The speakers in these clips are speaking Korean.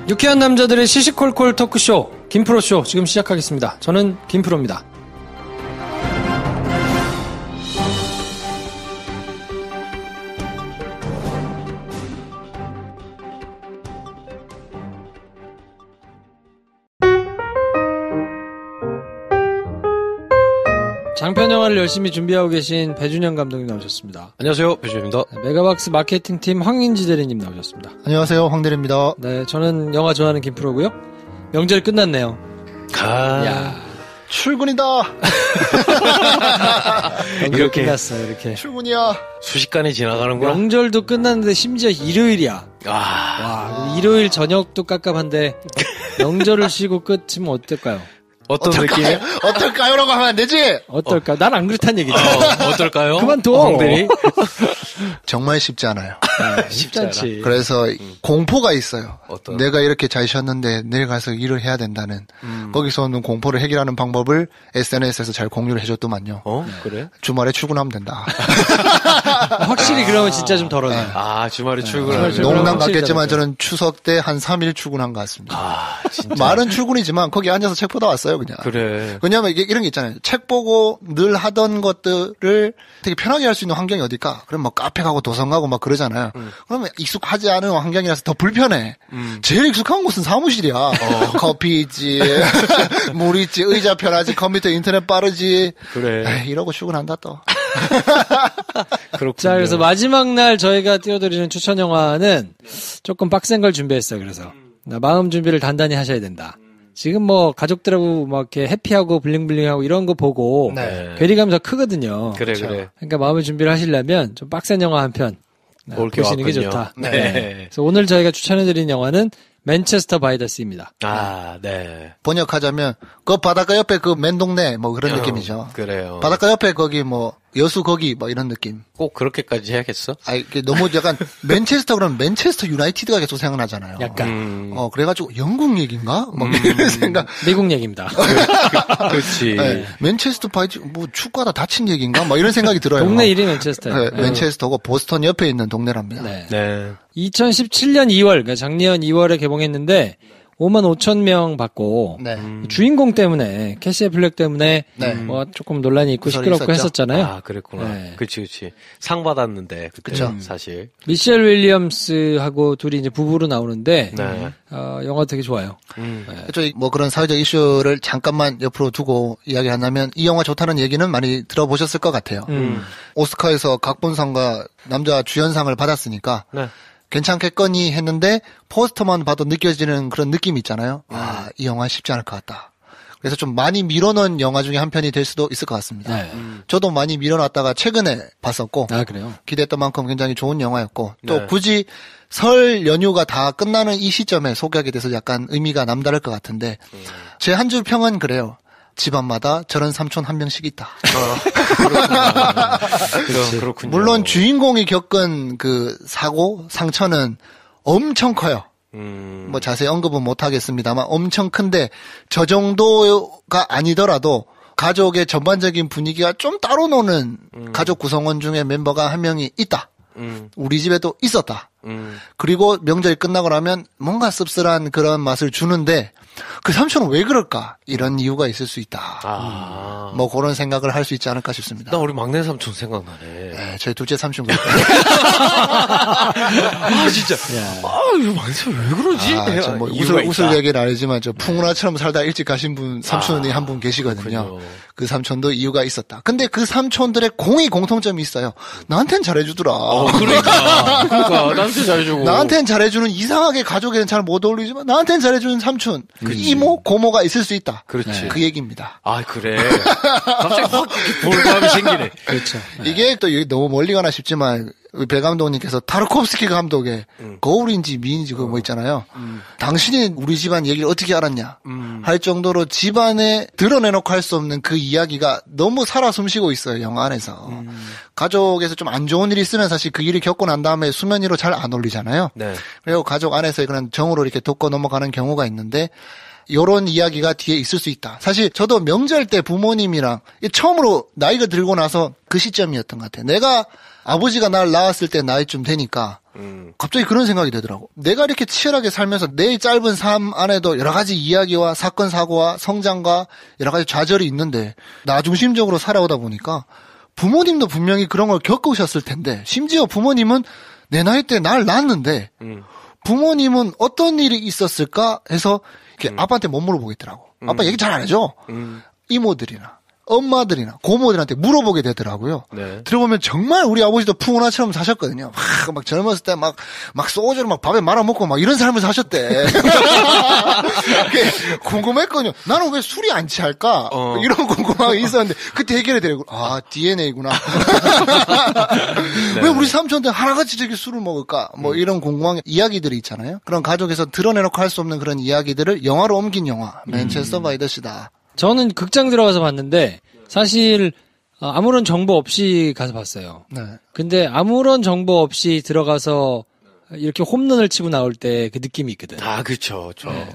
유쾌한 남자들의 시시콜콜 토크쇼 김프로쇼 지금 시작하겠습니다. 저는 김프로입니다. 장편 영화를 열심히 준비하고 계신 배준영 감독님 나오셨습니다. 안녕하세요, 배준영입니다. 메가박스 마케팅팀 황인지 대리님 나오셨습니다. 안녕하세요, 황대리입니다. 네, 저는 영화 좋아하는 김프로고요. 명절 끝났네요. 야, 출근이다. 이렇게 끝났어요. 이렇게 출근이야. 순식간에 지나가는구나. 명절도 끝났는데 심지어 일요일이야. 와, 일요일 저녁도 깝깝한데 명절을 쉬고 끝이면 어떨까요? 어떤 느낌이에요? 어떨까요라고 하면 안 되지? 어떨까? 난 안 그렇다는 얘기죠. 어떨까요? 그만둬. 황대리. 정말 쉽지 않아요. 쉽지 않지. 그래서 공포가 있어요. 어떤? 내가 이렇게 잘 쉬었는데 내일 가서 일을 해야 된다는 거기서 오는 공포를 해결하는 방법을 SNS에서 잘 공유를 해줬더만요. 그래? 주말에 출근하면 된다. 확실히 그러면 진짜 좀 덜어내. 주말에 출근하는. 농담 같겠지만 저는 추석 때 한 3일 출근한 것 같습니다. 진짜. 말은 출근이지만 거기 앉아서 책 보다 왔어요, 그냥. 그래. 왜냐면 이게 이런 게 있잖아요. 책 보고 늘 하던 것들을 되게 편하게 할 수 있는 환경이 어딜까? 그럼 뭐 카페 가고 도서관 가고 막 그러잖아요. 그러면 익숙하지 않은 환경이라서 더 불편해. 제일 익숙한 곳은 사무실이야. 커피 있지, 물 있지, 의자 편하지, 컴퓨터 인터넷 빠르지. 그래. 에이, 이러고 출근한다 또. 그렇군요. 자, 그래서 마지막 날 저희가 띄워드리는 추천 영화는 조금 빡센 걸 준비했어요. 그래서 마음 준비를 단단히 하셔야 된다. 지금 뭐 가족들하고 막 이렇게 해피하고 블링블링하고 이런 거 보고 괴리감이 더 크거든요. 그래. 그러니까 마음의 준비를 하시려면 좀 빡센 영화 한 편 보시는 게 좋다. 네. 그래서 오늘 저희가 추천해드린 영화는 맨체스터 바이 더 시입니다. 네. 번역하자면 그 바닷가 옆에 그 맨동네 뭐 그런 느낌이죠. 그래요. 바닷가 옆에 거기 뭐 여수 거기 뭐 이런 느낌. 꼭 그렇게까지 해야겠어? 이게 너무 약간 맨체스터 그러면 맨체스터 유나이티드가 계속 생각나잖아요. 약간. 그래가지고 영국 얘기인가? 뭐 이런 생각. 미국 얘기입니다. 그렇지. 네, 맨체스터 바이지 뭐 축구하다 다친 얘기인가? 뭐 이런 생각이 들어요. 동네 이름이 맨체스터예요. 네, 맨체스터고 보스턴 옆에 있는 동네랍니다. 네. 2017년 2월, 그러니까 작년 2월에 개봉했는데 55,000명 받고 주인공 때문에 캐시 애플렉 때문에 뭐 조금 논란이 있고 시끄럽고 있었죠? 했었잖아요. 그랬구나. 네. 그치. 상 받았는데 그때 사실. 미셸 윌리엄스하고 둘이 이제 부부로 나오는데 영화 되게 좋아요. 그렇죠. 뭐 그런 사회적 이슈를 잠깐만 옆으로 두고 이야기한다면 이 영화 좋다는 얘기는 많이 들어보셨을 것 같아요. 오스카에서 각본상과 남자 주연상을 받았으니까 괜찮겠거니 했는데 포스터만 봐도 느껴지는 그런 느낌이 있잖아요. 이 영화 쉽지 않을 것 같다. 그래서 좀 많이 밀어넣은 영화 중에 한 편이 될 수도 있을 것 같습니다. 저도 많이 밀어놨다가 최근에 봤었고 그래요? 기대했던 만큼 굉장히 좋은 영화였고 또 굳이 설 연휴가 다 끝나는 이 시점에 소개하게 돼서 약간 의미가 남다를 것 같은데 제 한 줄 평은 그래요. 집안마다 저런 삼촌 한 명씩 있다. 그렇군요. 물론 주인공이 겪은 그 사고, 상처는 엄청 커요. 뭐 자세히 언급은 못 하겠습니다만 엄청 큰데 저 정도가 아니더라도 가족의 전반적인 분위기가 좀 따로 노는 가족 구성원 중에 멤버가 한 명이 있다. 우리 집에도 있었다. 그리고 명절이 끝나고 나면 뭔가 씁쓸한 그런 맛을 주는데 그 삼촌은 왜 그럴까? 이런 이유가 있을 수 있다. 뭐 그런 생각을 할 수 있지 않을까 싶습니다. 나 우리 막내 삼촌 생각나네. 네, 저희 둘째 삼촌. 진짜. 이거 막내 삼촌 왜 그러지? 뭐 웃을 얘기는 아니지만 저 풍운아처럼 살다 일찍 가신 분 삼촌이 한 분 계시거든요. 그렇군요. 그 삼촌도 이유가 있었다. 근데 그 삼촌들의 공통점이 있어요. 나한텐 잘해주더라. 그러니까 나한테 잘해주고. 나한텐 잘해주는 이상하게 가족에는 잘 못 어울리지만 나한텐 잘해주는 삼촌, 이모, 고모가 있을 수 있다. 그렇지. 그 얘기입니다. 그래. 갑자기 확 볼감이 생기네. 그렇죠. 이게 또 여기 너무 멀리 가나 싶지만 배 감독님께서 타르코프스키 감독의 거울인지 미인인지 그거 뭐 있잖아요. 당신이 우리 집안 얘기를 어떻게 알았냐 할 정도로 집안에 드러내놓고 할 수 없는 그 이야기가 너무 살아 숨쉬고 있어요. 영화 안에서. 가족에서 좀 안 좋은 일이 있으면 사실 그 일이 겪고 난 다음에 수면 위로 잘 안 올리잖아요. 그리고 가족 안에서 그런 정으로 이렇게 덮고 넘어가는 경우가 있는데 요런 이야기가 뒤에 있을 수 있다. 사실 저도 명절 때 부모님이랑 처음으로 나이가 들고 나서 그 시점이었던 것 같아요. 내가 아버지가 날 낳았을 때 나이쯤 되니까 갑자기 그런 생각이 되더라고. 내가 이렇게 치열하게 살면서 내 짧은 삶 안에도 여러 가지 이야기와 사건 사고와 성장과 여러 가지 좌절이 있는데 나 중심적으로 살아오다 보니까 부모님도 분명히 그런 걸 겪으셨을 텐데 심지어 부모님은 내 나이 때 날 낳았는데 부모님은 어떤 일이 있었을까 해서 이렇게 아빠한테 못 물어보겠더라고. 아빠 얘기 잘 안 해줘. 이모들이나 엄마들이나 고모들한테 물어보게 되더라고요. 네. 들어보면 정말 우리 아버지도 풍운아처럼 사셨거든요. 막 젊었을 때 막 소주를 막 밥에 말아먹고 막 이런 삶을 사셨대. 궁금했거든요. 나는 왜 술이 안 취할까? 이런 궁금함이 있었는데 그때 해결이 되고 DNA구나. 왜 우리 삼촌들 하나같이 저기 술을 먹을까? 뭐 이런 궁금한 이야기들이 있잖아요. 그런 가족에서 드러내놓고 할 수 없는 그런 이야기들을 영화로 옮긴 영화 맨체스터 바이 더 시다. 저는 극장 들어가서 봤는데 사실 아무런 정보 없이 가서 봤어요. 네. 근데 아무런 정보 없이 들어가서 이렇게 홈런을 치고 나올 때 그 느낌이 있거든. 아, 그쵸.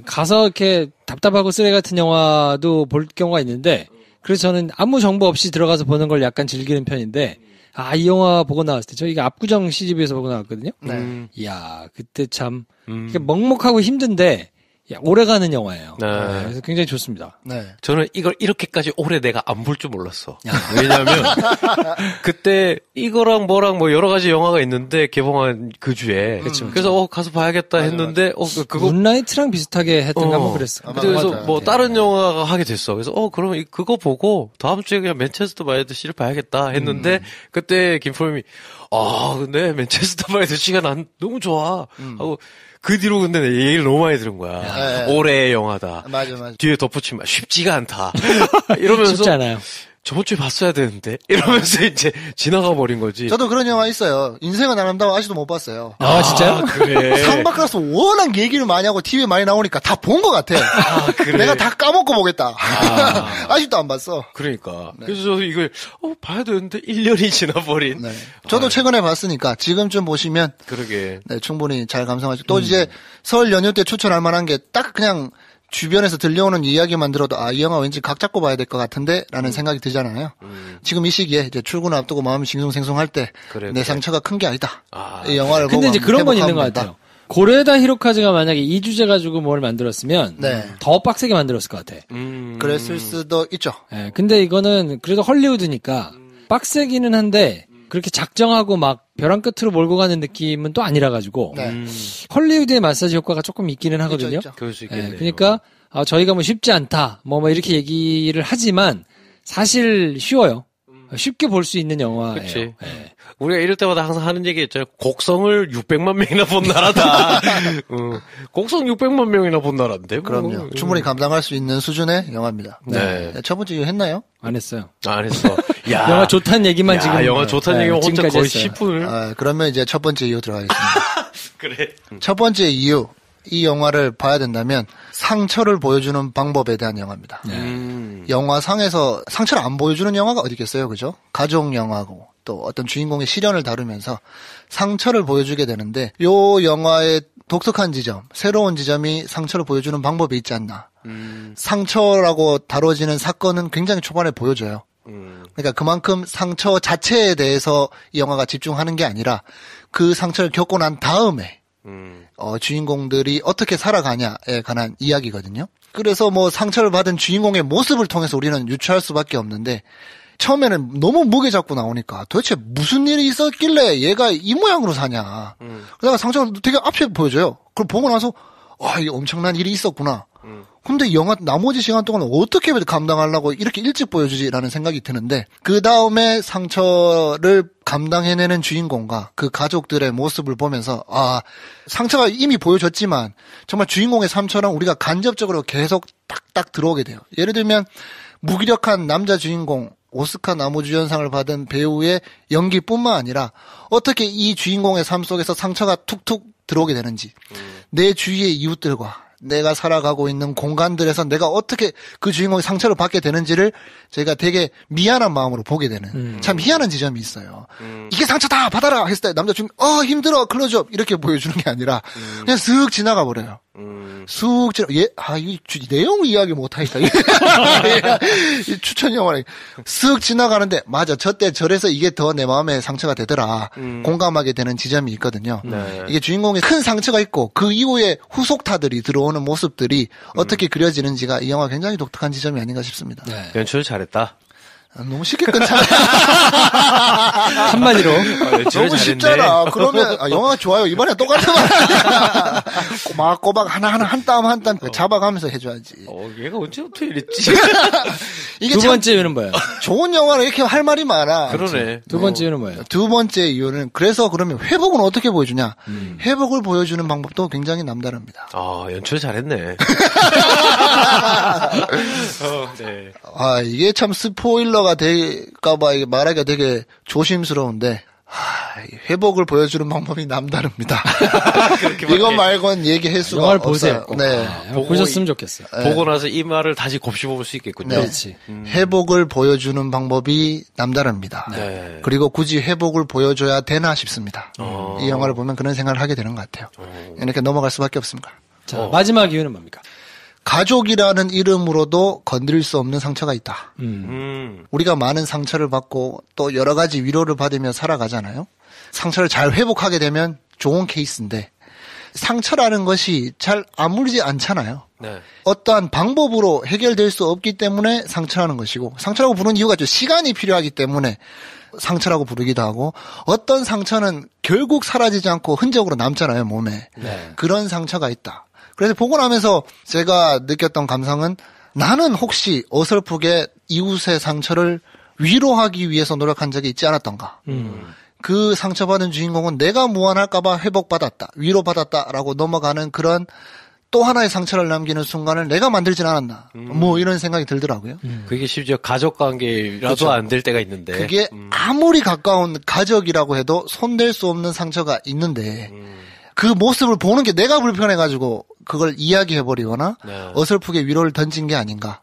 가서 이렇게 답답하고 쓰레기 같은 영화도 볼 경우가 있는데 그래서 저는 아무 정보 없이 들어가서 보는 걸 약간 즐기는 편인데 이 영화 보고 나왔을 때 저희가 압구정 CGV에서 보고 나왔거든요. 이야, 그때 참 먹먹하고 힘든데 오래가는 영화예요. 네. 그래서 굉장히 좋습니다. 네. 저는 이걸 이렇게까지 오래 내가 안 볼 줄 몰랐어. 왜냐하면 그때 이거랑 뭐랑 뭐 여러 가지 영화가 있는데 개봉한 그 주에. 그래서 가서 봐야겠다 했는데 그거 문라이트랑 비슷하게 했던가 뭐 그랬어. 그래서 맞아요. 뭐 다른 영화가 하게 됐어. 그래서 그러면 그거 보고 다음 주에 그냥 맨체스터 바이 더 시를 봐야겠다 했는데 그때 김포님이 근데 맨체스터 바이 더 시가 난 너무 좋아 하고. 그 뒤로 근데 내 얘기를 너무 많이 들은 거야. 올해의 영화다. 맞아. 뒤에 덧붙이면 쉽지가 않다. 이러면서 쉽지 않아요. 저번 주에 봤어야 되는데 이러면서 이제 지나가 버린 거지. 저도 그런 영화 있어요. 인생은 아름다워 아직도 못 봤어요. 진짜요? 그래. 상박라서 워낙 얘기를 많이 하고 TV에 많이 나오니까 다 본 것 같아. 그래. 내가 다 까먹고 보겠다. 아직도 안 봤어. 그러니까. 그래서 저도 이걸 봐야 되는데 1년이 지나버린. 네. 저도 최근에 봤으니까 지금쯤 보시면 그러게. 네, 충분히 잘 감상하죠. 또 이제 설 연휴 때 추천할 만한 게 딱 그냥 주변에서 들려오는 이야기만 들어도 이 영화 왠지 각 잡고 봐야 될 것 같은데 라는 생각이 들잖아요. 지금 이 시기에 이제 출근 앞두고 마음이 싱숭생숭할 때 내 상처가 큰 게 아니다. 이 영화를 보고 근데 이제 그런 건 있는 것 된다. 같아요. 고레다 히로카즈가 만약에 이 주제 가지고 뭘 만들었으면 더 빡세게 만들었을 것 같아. 그랬을 수도 있죠. 네, 근데 이거는 그래도 헐리우드니까 빡세기는 한데 그렇게 작정하고 막 벼랑 끝으로 몰고 가는 느낌은 또 아니라 가지고 헐리우드의 마사지 효과가 조금 있기는 하거든요. 있죠. 그럴 수 있겠네요. 그러니까 저희가 뭐 쉽지 않다 뭐 이렇게 얘기를 하지만 사실 쉬워요. 쉽게 볼 수 있는 영화예요. 그치. 우리가 이럴 때마다 항상 하는 얘기 있잖아요. 곡성을 600만 명이나 본 나라다. 곡성 600만 명이나 본 나라인데. 그럼요. 충분히 감당할 수 있는 수준의 영화입니다. 네. 첫 번째 이유 했나요? 안 했어요. 안 했어. 야. 영화 좋다는 얘기만 지금. 영화 좋다는 얘기만 혼자 지금까지 거의 했어요. 10분을. 그러면 이제 첫 번째 이유 들어가겠습니다. 그래. 첫 번째 이유. 이 영화를 봐야 된다면 상처를 보여주는 방법에 대한 영화입니다. 영화상에서 상처를 안 보여주는 영화가 어디 있겠어요, 그죠? 가족 영화고 또 어떤 주인공의 시련을 다루면서 상처를 보여주게 되는데 요 영화의 독특한 지점, 새로운 지점이 상처를 보여주는 방법이 있지 않나. 상처라고 다뤄지는 사건은 굉장히 초반에 보여줘요. 그러니까 그만큼 상처 자체에 대해서 이 영화가 집중하는 게 아니라 그 상처를 겪고 난 다음에 주인공들이 어떻게 살아가냐에 관한 이야기거든요. 그래서 뭐 상처를 받은 주인공의 모습을 통해서 우리는 유추할 수밖에 없는데 처음에는 너무 무게 잡고 나오니까 도대체 무슨 일이 있었길래 얘가 이 모양으로 사냐. 그러다가 상처를 되게 앞에 보여줘요. 그걸 보고 나서 이게 엄청난 일이 있었구나. 근데 영화 나머지 시간 동안 어떻게 감당하려고 이렇게 일찍 보여주지라는 생각이 드는데 그 다음에 상처를 감당해내는 주인공과 그 가족들의 모습을 보면서 상처가 이미 보여줬지만 정말 주인공의 상처랑 우리가 간접적으로 계속 딱딱 들어오게 돼요. 예를 들면 무기력한 남자 주인공 오스카 나무주연상을 받은 배우의 연기뿐만 아니라 어떻게 이 주인공의 삶 속에서 상처가 툭툭 들어오게 되는지 내 주위의 이웃들과 내가 살아가고 있는 공간들에서 내가 어떻게 그 주인공의 상처를 받게 되는지를 저희가 되게 미안한 마음으로 보게 되는 참 희한한 지점이 있어요. 이게 상처다 받아라 했을 때 남자 주인공 힘들어 클로즈업 이렇게 보여주는 게 아니라 그냥 슥 지나가 버려요. 쑥 지나, 이 내용 이야기 못하겠다. 이 추천 영화를 쓱 지나가는데, 맞아. 저때 저래서 이게 더 내 마음에 상처가 되더라. 공감하게 되는 지점이 있거든요. 이게 주인공에 큰 상처가 있고, 그 이후에 후속타들이 들어오는 모습들이 어떻게 그려지는지가 이 영화 굉장히 독특한 지점이 아닌가 싶습니다. 네. 연출 잘했다. 너무 쉽게 끊잖아. 한마디로. 너무 쉽잖아. 그러면, 영화가 좋아요. 이번에 똑같은 말. 꼬박꼬박 하나하나 한 땀 한 땀 잡아가면서 해줘야지. 얘가 언제부터 이랬지? 이게 두 번째 이유는 뭐예요? 좋은 영화를 이렇게 할 말이 많아. 그러네. 두 번째 이유는 뭐예요? 두 번째 이유는, 그래서 그러면 회복은 어떻게 보여주냐? 회복을 보여주는 방법도 굉장히 남다릅니다. 연출 잘했네. 네. 이게 참 스포일러가 될까봐 말하기가 되게 조심스러운데, 회복을 보여주는 방법이 남다릅니다. 이것 말고는 얘기할 수가 영화를 없어요. 보세요. 네. 보셨으면 좋겠어요. 보고 나서 이 말을 다시 곱씹어볼 수 있겠군요. 네. 그렇지. 회복을 보여주는 방법이 남다릅니다. 네. 그리고 굳이 회복을 보여줘야 되나 싶습니다. 이 영화를 보면 그런 생각을 하게 되는 것 같아요. 이렇게 넘어갈 수밖에 없습니다. 자, 마지막 이유는 뭡니까? 가족이라는 이름으로도 건드릴 수 없는 상처가 있다. 우리가 많은 상처를 받고 또 여러 가지 위로를 받으며 살아가잖아요. 상처를 잘 회복하게 되면 좋은 케이스인데, 상처라는 것이 잘 아물지 않잖아요. 네. 어떠한 방법으로 해결될 수 없기 때문에 상처라는 것이고, 상처라고 부르는 이유가 시간이 필요하기 때문에 상처라고 부르기도 하고, 어떤 상처는 결국 사라지지 않고 흔적으로 남잖아요, 몸에. 네. 그런 상처가 있다. 그래서 보고 나면서 제가 느꼈던 감상은, 나는 혹시 어설프게 이웃의 상처를 위로하기 위해서 노력한 적이 있지 않았던가. 그 상처받은 주인공은 내가 무한할까봐 회복받았다, 위로받았다라고 넘어가는 그런 또 하나의 상처를 남기는 순간을 내가 만들진 않았나. 뭐 이런 생각이 들더라고요. 그게 심지어 가족 관계라도 그렇죠. 안 될 때가 있는데. 그게 아무리 가까운 가족이라고 해도 손댈 수 없는 상처가 있는데, 그 모습을 보는 게 내가 불편해가지고 그걸 이야기해버리거나 네. 어설프게 위로를 던진 게 아닌가.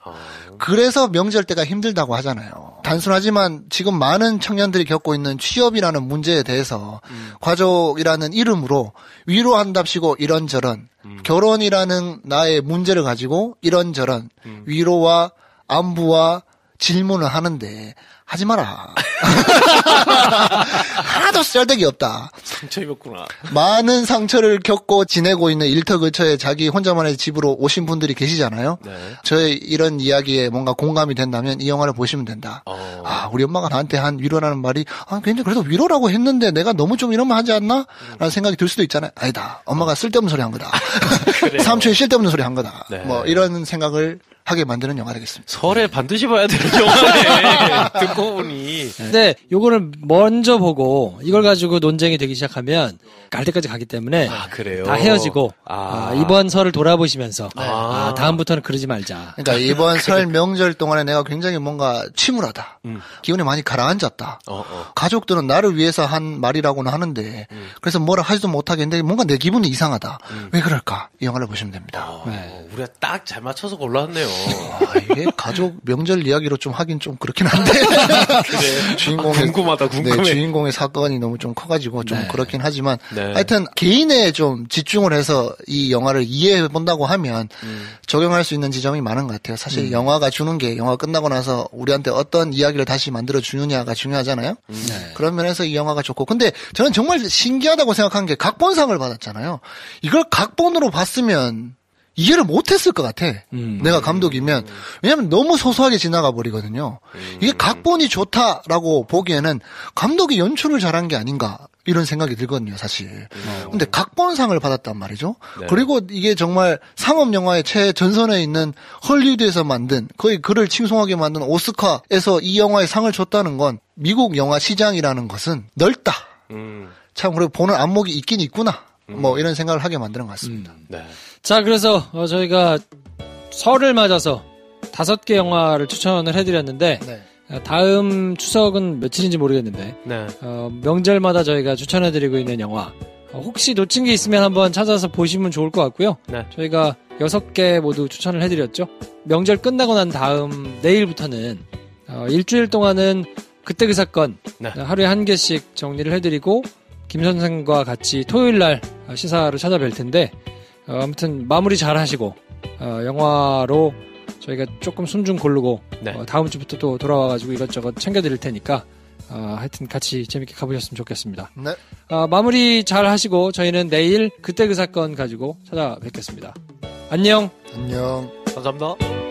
그래서 명절 때가 힘들다고 하잖아요. 단순하지만 지금 많은 청년들이 겪고 있는 취업이라는 문제에 대해서 가족이라는 이름으로 위로한답시고 이런저런, 결혼이라는 나의 문제를 가지고 이런저런 위로와 안부와 질문을 하는데, 하지 마라. 하나도 쓸데기 없다. 상처 입었구나. 많은 상처를 겪고 지내고 있는 일터근처에 자기 혼자만의 집으로 오신 분들이 계시잖아요. 네. 저의 이런 이야기에 뭔가 공감이 된다면 이 영화를 보시면 된다. 우리 엄마가 나한테 한 위로라는 말이, 굉장히 그래도 위로라고 했는데 내가 너무 좀 이러면 하지 않나? 라는 생각이 들 수도 있잖아요. 아니다. 엄마가 쓸데없는 소리 한 거다. 삼촌이 쓸데없는 소리 한 거다. 네. 뭐 이런 생각을 하게 만드는 영화 되겠습니다. 설에 반드시 봐야 되는 영화네. 듣고 보니. 근데 요거를 먼저 보고 이걸 가지고 논쟁이 되기 시작하면 갈 때까지 가기 때문에 그래요? 다 헤어지고 이번 설을 돌아보시면서 다음부터는 그러지 말자. 그러니까 이번 설 명절 동안에 내가 굉장히 뭔가 침울하다. 기분이 많이 가라앉았다. 가족들은 나를 위해서 한 말이라고는 하는데 그래서 뭐라 하지도 못하겠는데 뭔가 내 기분이 이상하다. 왜 그럴까? 이 영화를 보시면 됩니다. 우리가 딱 잘 맞춰서 골랐네요. 이게 가족 명절 이야기로 좀 하긴 좀 그렇긴 한데. 그래. 주인공의 궁금하다. 네, 주인공의 사건이 너무 좀 커가지고 좀 그렇긴 하지만 네. 하여튼 개인에 좀 집중을 해서 이 영화를 이해해 본다고 하면 적용할 수 있는 지점이 많은 것 같아요. 사실 영화가 주는 게 영화가 끝나고 나서 우리한테 어떤 이야기를 다시 만들어 주느냐가 중요하잖아요. 그런 면에서 이 영화가 좋고, 근데 저는 정말 신기하다고 생각한 게 각본상을 받았잖아요. 이걸 각본으로 봤으면 이해를 못했을 것 같아. 내가 감독이면. 왜냐면 너무 소소하게 지나가 버리거든요. 이게 각본이 좋다라고 보기에는 감독이 연출을 잘한 게 아닌가 이런 생각이 들거든요, 사실. 근데 각본상을 받았단 말이죠. 네. 그리고 이게 정말 상업 영화의 최전선에 있는 헐리우드에서 만든, 거의 그를 칭송하게 만든 오스카에서 이 영화에 상을 줬다는 건 미국 영화 시장이라는 것은 넓다. 참 그리고 보는 안목이 있긴 있구나. 뭐 이런 생각을 하게 만드는 것 같습니다. 네. 자, 그래서 저희가 설을 맞아서 5개 영화를 추천을 해드렸는데 다음 추석은 며칠인지 모르겠는데 네. 명절마다 저희가 추천해드리고 있는 영화 혹시 놓친 게 있으면 한번 찾아서 보시면 좋을 것 같고요. 네. 저희가 6개 모두 추천을 해드렸죠. 명절 끝나고 난 다음 내일부터는 일주일 동안은 그때 그 사건 하루에 한 개씩 정리를 해드리고 김 선생과 같이 토요일 날 시사를 찾아뵐 텐데 아무튼 마무리 잘 하시고 영화로 저희가 조금 숨 좀 고르고 네. 다음 주부터 또 돌아와가지고 이것저것 챙겨드릴 테니까 하여튼 같이 재밌게 가보셨으면 좋겠습니다. 네. 마무리 잘 하시고 저희는 내일 그때 그 사건 가지고 찾아뵙겠습니다. 안녕. 안녕. 감사합니다.